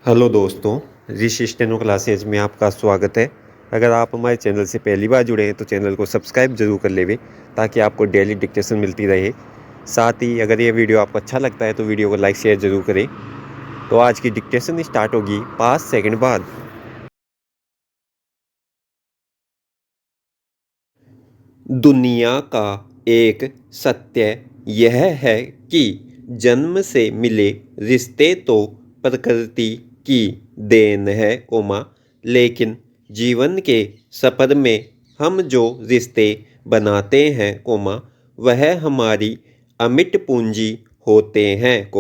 Hello दोस्तों, ऋषि steno classes में आपका स्वागत है। अगर आप हमारे चैनल से पहली बार जुड़े हैं तो चैनल को सब्सक्राइब जरूर कर लेवे ताकि आपको डेली डिक्टेशन मिलती रहे। साथ ही अगर ये वीडियो आपको अच्छा लगता है तो वीडियो को लाइक शेयर जरूर करें। तो आज की डिक्टेशन स्टार्ट होगी 5 सेकंड बाद। दुनिया का एक सत्य यह है कि जन्म से मिले रिश्ते तो प्रकृति की देन है लेकिन जीवन के सफ़र में हम जो रिश्ते बनाते हैं वह हमारी अमिट पूंजी होते हैं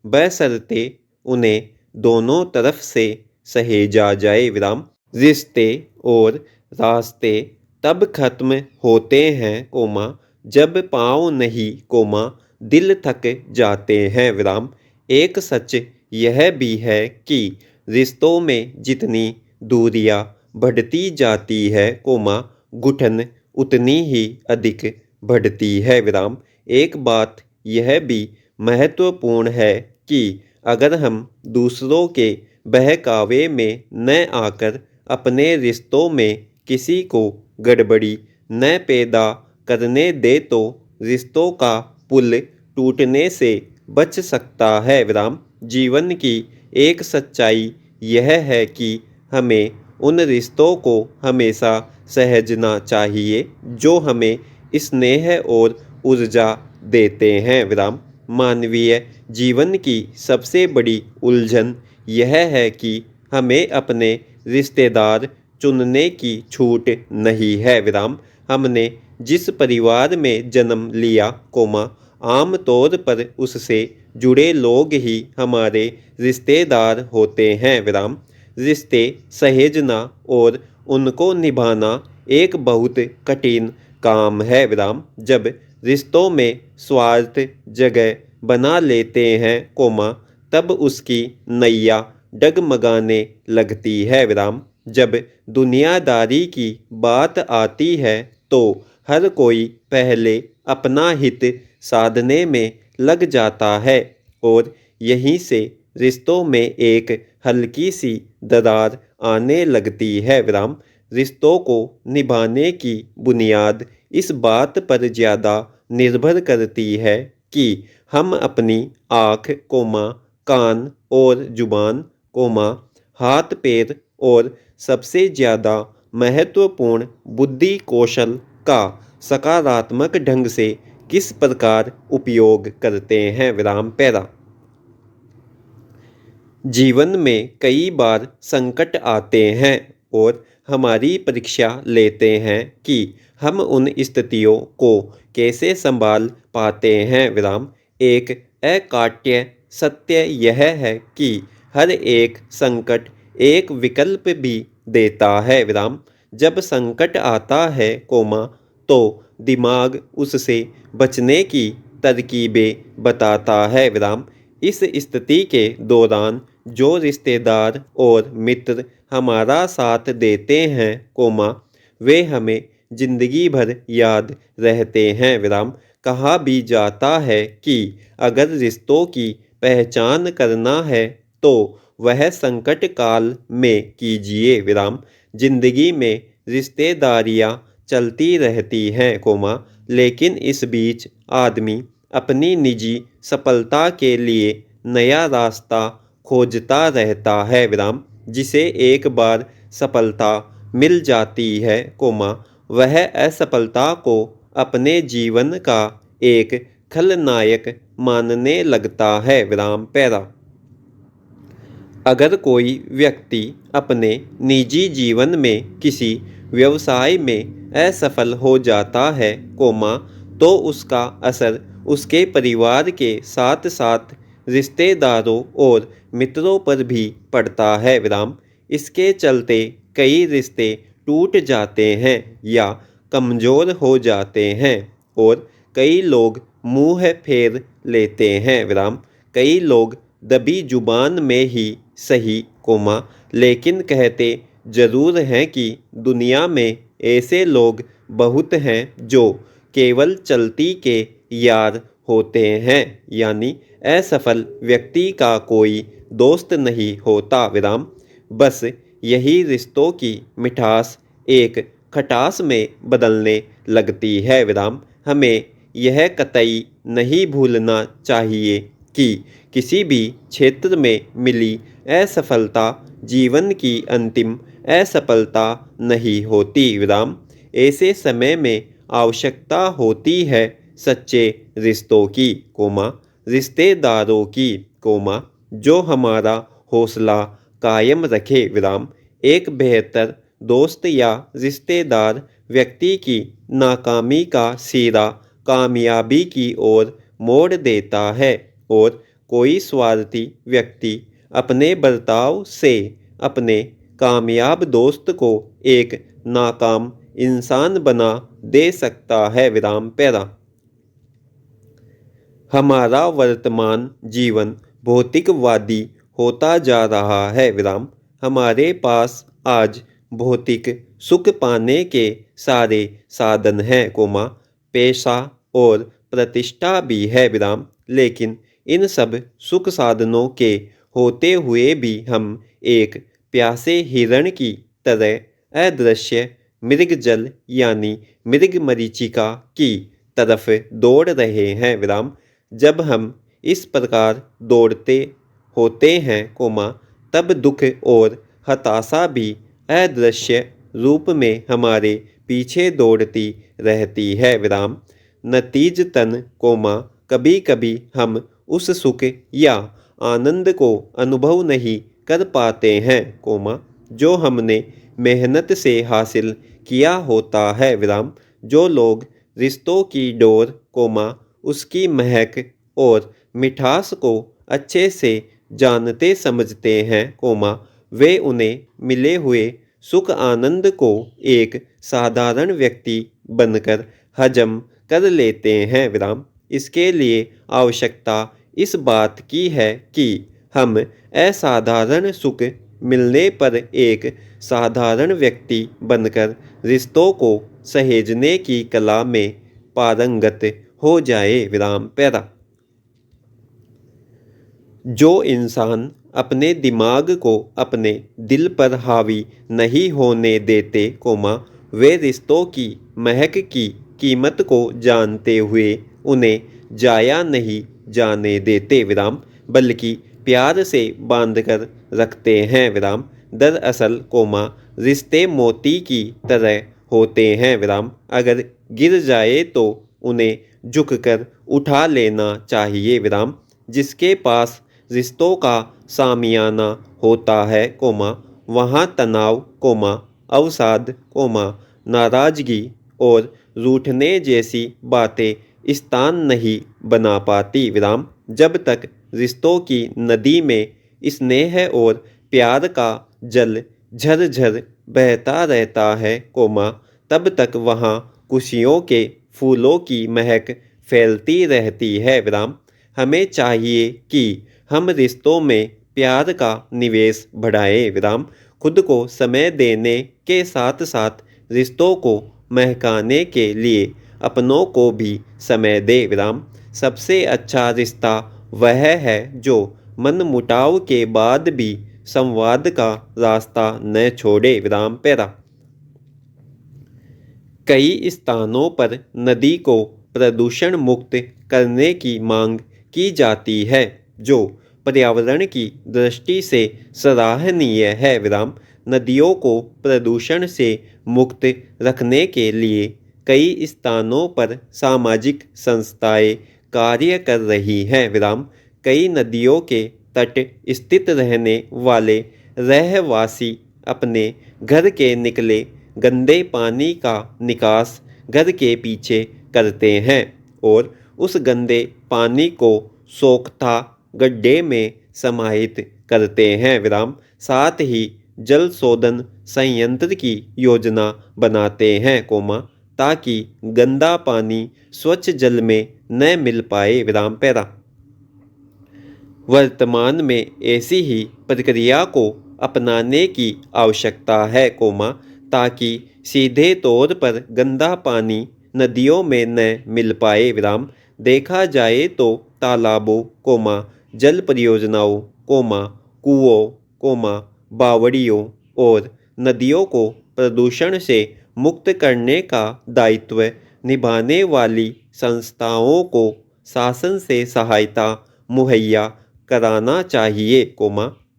बशर्ते उन्हें दोनों तरफ से सहेजा जाए रिश्ते और रास्ते तब खत्म होते हैं जब पाँव नहीं दिल थक जाते हैं एक सच यह भी है कि रिश्तों में जितनी दूरियां बढ़ती जाती है घुटन उतनी ही अधिक बढ़ती है एक बात यह भी महत्वपूर्ण है कि अगर हम दूसरों के बहकावे में न आकर अपने रिश्तों में किसी को गड़बड़ी न पैदा करने दे तो रिश्तों का पुल टूटने से बच सकता है जीवन की एक सच्चाई यह है कि हमें उन रिश्तों को हमेशा सहेजना चाहिए जो हमें स्नेह और ऊर्जा देते हैं मानवीय जीवन की सबसे बड़ी उलझन यह है कि हमें अपने रिश्तेदार चुनने की छूट नहीं है हमने जिस परिवार में जन्म लिया आम तौर पर उससे जुड़े लोग ही हमारे रिश्तेदार होते हैं रिश्ते सहेजना और उनको निभाना एक बहुत कठिन काम है जब रिश्तों में स्वार्थ जगह बना लेते हैं तब उसकी नैया डगमगाने लगती है जब दुनियादारी की बात आती है तो हर कोई पहले अपना हित साधने में लग जाता है और यहीं से रिश्तों में एक हल्की सी दरार आने लगती है रिश्तों को निभाने की बुनियाद इस बात पर ज़्यादा निर्भर करती है कि हम अपनी आँख कान और जुबान हाथ पैर और सबसे ज़्यादा महत्वपूर्ण बुद्धि कौशल का सकारात्मक ढंग से किस प्रकार उपयोग करते हैं पैरा। जीवन में कई बार संकट आते हैं और हमारी परीक्षा लेते हैं कि हम उन स्थितियों को कैसे संभाल पाते हैं एक अकाट्य सत्य यह है कि हर एक संकट एक विकल्प भी देता है जब संकट आता है तो दिमाग उससे बचने की तरकीबें बताता है इस स्थिति के दौरान जो रिश्तेदार और मित्र हमारा साथ देते हैं वे हमें जिंदगी भर याद रहते हैं कहा भी जाता है कि अगर रिश्तों की पहचान करना है तो वह संकट काल में कीजिए जिंदगी में रिश्तेदारियां चलती रहती हैं लेकिन इस बीच आदमी अपनी निजी सफलता के लिए नया रास्ता खोजता रहता है जिसे एक बार सफलता मिल जाती है वह असफलता को अपने जीवन का एक खलनायक मानने लगता है पैरा। अगर कोई व्यक्ति अपने निजी जीवन में किसी व्यवसाय में असफल हो जाता है तो उसका असर उसके परिवार के साथ साथ रिश्तेदारों और मित्रों पर भी पड़ता है इसके चलते कई रिश्ते टूट जाते हैं या कमज़ोर हो जाते हैं और कई लोग मुंह फेर लेते हैं कई लोग दबी जुबान में ही सही लेकिन कहते ज़रूर हैं कि दुनिया में ऐसे लोग बहुत हैं जो केवल चलती के यार होते हैं यानी असफल व्यक्ति का कोई दोस्त नहीं होता विराम। बस यही रिश्तों की मिठास एक खटास में बदलने लगती है विराम। हमें यह कतई नहीं भूलना चाहिए कि किसी भी क्षेत्र में मिली असफलता जीवन की अंतिम असफलता नहीं होती विराम। ऐसे समय में आवश्यकता होती है सच्चे रिश्तों की रिश्तेदारों की जो हमारा हौसला कायम रखे विराम। एक बेहतर दोस्त या रिश्तेदार व्यक्ति की नाकामी का सिरा कामयाबी की ओर मोड़ देता है और कोई स्वार्थी व्यक्ति अपने बर्ताव से अपने कामयाब दोस्त को एक नाकाम इंसान बना दे सकता है विराम पैरा। हमारा वर्तमान जीवन भौतिकवादी होता जा रहा है विराम। हमारे पास आज भौतिक सुख पाने के सारे साधन हैं पैसा और प्रतिष्ठा भी है विराम। लेकिन इन सब सुख साधनों के होते हुए भी हम एक प्यासे हिरण की तरह अदृश्य मृगजल यानी मृग मरीचिका की तरफ दौड़ रहे हैं विराम। जब हम इस प्रकार दौड़ते होते हैं तब दुख और हताशा भी अदृश्य रूप में हमारे पीछे दौड़ती रहती है विराम। नतीजतन कभी कभी हम उस सुख या आनंद को अनुभव नहीं कर पाते हैं जो हमने मेहनत से हासिल किया होता है विराम। जो लोग रिश्तों की डोर उसकी महक और मिठास को अच्छे से जानते समझते हैं वे उन्हें मिले हुए सुख आनंद को एक साधारण व्यक्ति बनकर हजम कर लेते हैं विराम। इसके लिए आवश्यकता इस बात की है कि हम असाधारण सुख मिलने पर एक साधारण व्यक्ति बनकर रिश्तों को सहेजने की कला में पारंगत हो जाए विराम पैरा। जो इंसान अपने दिमाग को अपने दिल पर हावी नहीं होने देते वे रिश्तों की महक की कीमत को जानते हुए उन्हें जाया नहीं जाने देते विराम बल्कि प्यार से बांधकर रखते हैं विराम। दरअसल रिश्ते मोती की तरह होते हैं विराम। अगर गिर जाए तो उन्हें झुककर उठा लेना चाहिए विराम। जिसके पास रिश्तों का सामियाना होता है वहाँ तनाव अवसाद नाराजगी और रूठने जैसी बातें स्थान नहीं बना पाती विराम। जब तक रिश्तों की नदी में स्नेह और प्यार का जल झरझर बहता रहता है तब तक वहाँ खुशियों के फूलों की महक फैलती रहती है विराम। हमें चाहिए कि हम रिश्तों में प्यार का निवेश बढ़ाएं विराम। खुद को समय देने के साथ साथ रिश्तों को महकाने के लिए अपनों को भी समय दे विराम। सबसे अच्छा रिश्ता वह है जो मन मुटाव के बाद भी संवाद का रास्ता न छोड़े विराम पैरा। कई स्थानों पर नदी को प्रदूषण मुक्त करने की मांग की जाती है जो पर्यावरण की दृष्टि से सराहनीय है विराम। नदियों को प्रदूषण से मुक्त रखने के लिए कई स्थानों पर सामाजिक संस्थाएं कार्य कर रही हैं विराम। कई नदियों के तट स्थित रहने वाले रहवासी अपने घर के निकले गंदे पानी का निकास घर के पीछे करते हैं और उस गंदे पानी को सोख्ता गड्ढे में समाहित करते हैं विराम। साथ ही जल शोधन संयंत्र की योजना बनाते हैं ताकि गंदा पानी स्वच्छ जल में न मिल पाए विराम पैरा। वर्तमान में ऐसी ही प्रक्रिया को अपनाने की आवश्यकता है ताकि सीधे तौर पर गंदा पानी नदियों में न मिल पाए विराम। देखा जाए तो तालाबों जल परियोजनाओं कुओं, बावड़ियों और नदियों को प्रदूषण से मुक्त करने का दायित्व निभाने वाली संस्थाओं को शासन से सहायता मुहैया कराना चाहिए,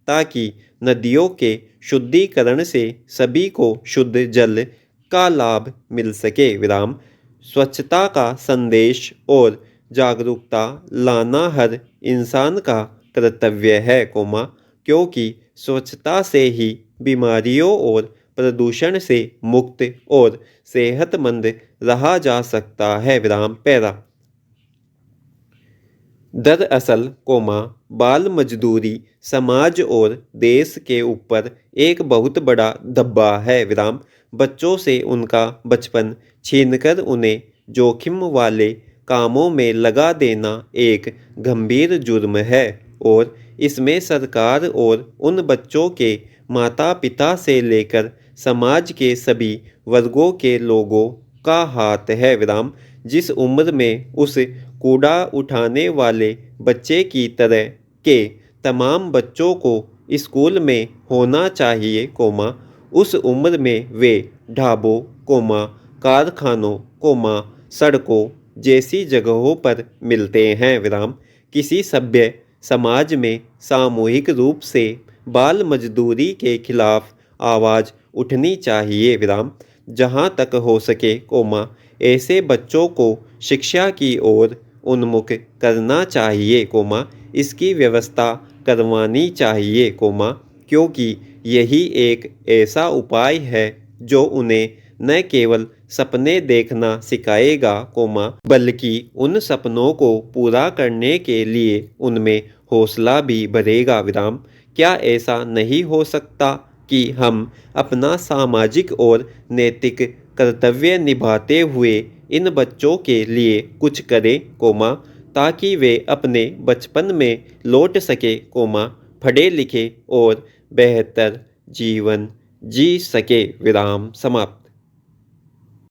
ताकि नदियों के शुद्धिकरण से सभी को शुद्ध जल का लाभ मिल सके। विराम। स्वच्छता का संदेश और जागरूकता लाना हर इंसान का कर्तव्य है, क्योंकि स्वच्छता से ही बीमारियों और प्रदूषण से मुक्त और सेहतमंद रहा जा सकता है। विराम। पैरा। दरअसल, बाल मजदूरी समाज और देश के ऊपर एक बहुत बड़ा धब्बा है। विराम। बच्चों से उनका बचपन छीनकर उन्हें जोखिम वाले कामों में लगा देना एक गंभीर जुर्म है और इसमें सरकार और उन बच्चों के माता पिता से लेकर समाज के सभी वर्गों के लोगों का हाथ है। विराम। जिस उम्र में उस कूड़ा उठाने वाले बच्चे की तरह के तमाम बच्चों को स्कूल में होना चाहिए, उस उम्र में वे ढाबों, कारखानों, सड़कों जैसी जगहों पर मिलते हैं। विराम। किसी सभ्य समाज में सामूहिक रूप से बाल मजदूरी के खिलाफ आवाज़ उठनी चाहिए। विराम। जहाँ तक हो सके, ऐसे बच्चों को शिक्षा की ओर उन्मुख करना चाहिए, इसकी व्यवस्था करवानी चाहिए, क्योंकि यही एक ऐसा उपाय है जो उन्हें न केवल सपने देखना सिखाएगा, बल्कि उन सपनों को पूरा करने के लिए उनमें हौसला भी भरेगा। विराम। क्या ऐसा नहीं हो सकता कि हम अपना सामाजिक और नैतिक कर्तव्य निभाते हुए इन बच्चों के लिए कुछ करें, ताकि वे अपने बचपन में लौट सके, पढ़े लिखे और बेहतर जीवन जी सके। विराम समाप्त।